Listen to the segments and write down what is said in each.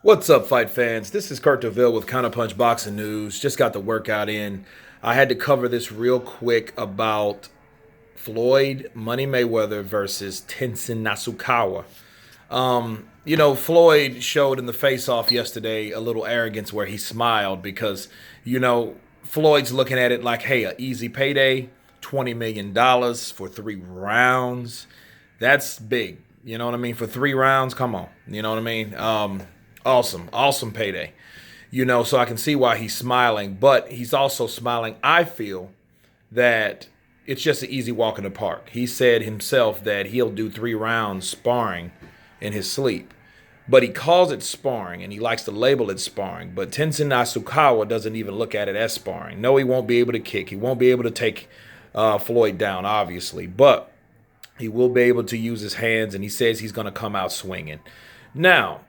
What's up, fight fans? This is Kurt DeVille with Counterpunch Boxing News. Just got the workout in. I had to cover this real quick about Floyd Money Mayweather versus Tenshin Nasukawa. Floyd showed in the Faceoff yesterday a little arrogance where he smiled because, Floyd's looking at it like, hey, an easy payday, $20 million for 3 rounds. That's big. You know what I mean? For 3 rounds, come on. You know what I mean? Awesome payday. So I can see why he's smiling, but he's also smiling. I feel that it's just an easy walk in the park. He said himself that he'll do 3 rounds sparring in his sleep, but he calls it sparring and he likes to label it sparring. But Tenshin Nasukawa doesn't even look at it as sparring. No, he won't be able to kick. He won't be able to take Floyd down, obviously, but he will be able to use his hands, and he says he's going to come out swinging. Now,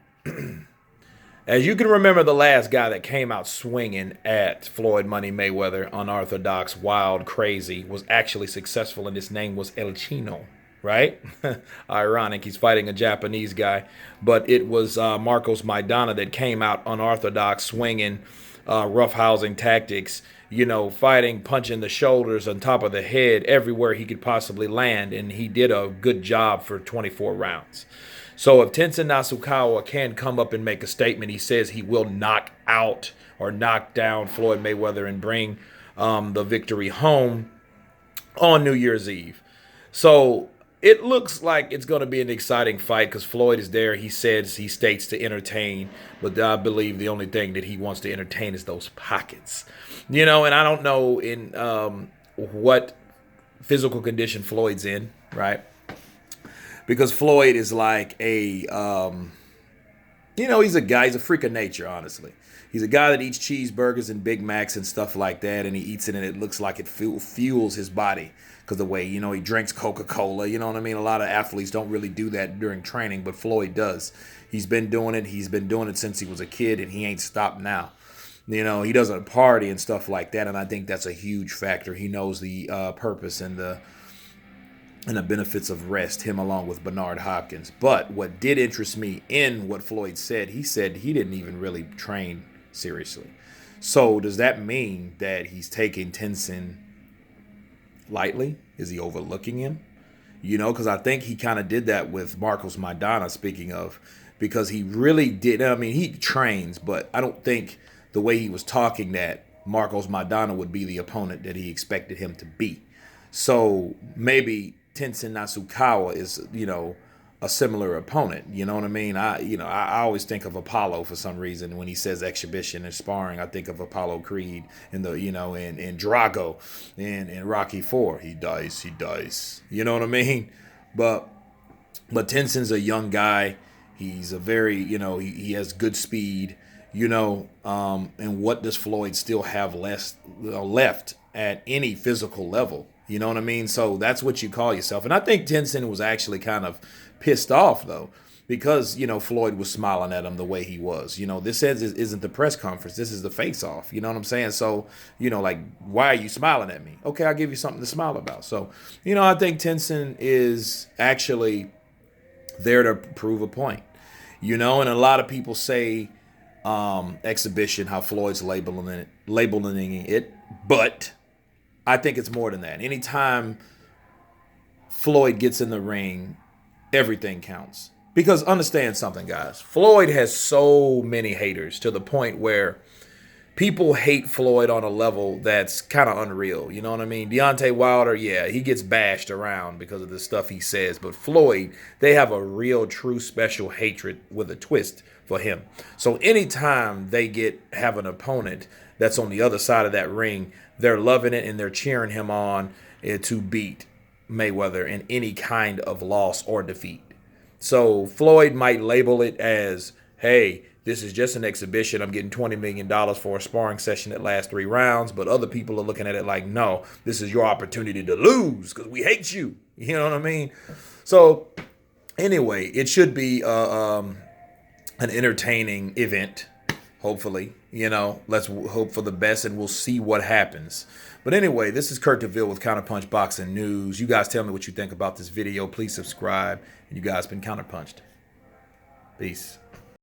as you can remember, the last guy that came out swinging at Floyd Money Mayweather, unorthodox, wild, crazy, was actually successful, and his name was El Chino, right? Ironic, he's fighting a Japanese guy, but it was Marcos Maidana that came out unorthodox, swinging, roughhousing tactics, fighting, punching the shoulders, on top of the head, everywhere he could possibly land, and he did a good job for 24 rounds. So if Tenshin Nasukawa can come up and make a statement, he says he will knock out or knock down Floyd Mayweather and bring the victory home on New Year's Eve. So it looks like it's going to be an exciting fight because Floyd is there. He states to entertain, but I believe the only thing that he wants to entertain is those pockets. And I don't know in what physical condition Floyd's in, right? Because Floyd is like he's a guy, he's a freak of nature, honestly. He's a guy that eats cheeseburgers and Big Macs and stuff like that, and he eats it and it looks like it fuels his body because the way, he drinks Coca-Cola, you know what I mean? A lot of athletes don't really do that during training, but Floyd does. He's been doing it since he was a kid, and he ain't stopped now. He doesn't party and stuff like that, and I think that's a huge factor. He knows the purpose and the benefits of rest, him along with Bernard Hopkins. But what did interest me in what Floyd said, he said he didn't even really train seriously. So does that mean that he's taking Tenshin lightly? Is he overlooking him? Because I think he kind of did that with Marcos Maidana, speaking of, because he really did. I mean, he trains, but I don't think the way he was talking that Marcos Maidana would be the opponent that he expected him to be. So maybe Tenshin Nasukawa is, a similar opponent. You know what I mean? I always think of Apollo for some reason when he says exhibition and sparring. I think of Apollo Creed and and Drago and Rocky IV. He dies. You know what I mean? But Tenshin's a young guy. He's a very, he has good speed. And what does Floyd still have left at any physical level? You know what I mean? So that's what you call yourself. And I think Tenshin was actually kind of pissed off, though, because, Floyd was smiling at him the way he was. This isn't the press conference. This is the face-off. You know what I'm saying? So, why are you smiling at me? Okay, I'll give you something to smile about. So, I think Tenshin is actually there to prove a point. And a lot of people say exhibition, how Floyd's labeling it, but I think it's more than that. Anytime Floyd gets in the ring, everything counts. Because understand something, guys. Floyd has so many haters to the point where people hate Floyd on a level that's kind of unreal. You know what I mean? Deontay Wilder, yeah, he gets bashed around because of the stuff he says. But Floyd, they have a real, true, special hatred with a twist for him. So anytime they have an opponent that's on the other side of that ring, they're loving it and they're cheering him on to beat Mayweather in any kind of loss or defeat. So Floyd might label it as, hey, this is just an exhibition. I'm getting $20 million for a sparring session that lasts 3 rounds. But other people are looking at it like, no, this is your opportunity to lose because we hate you. You know what I mean? So anyway, it should be an entertaining event. Hopefully, let's hope for the best and we'll see what happens. But anyway, this is Kurt DeVille with Counterpunch Boxing News. You guys tell me what you think about this video. Please subscribe. And you guys been counterpunched. Peace.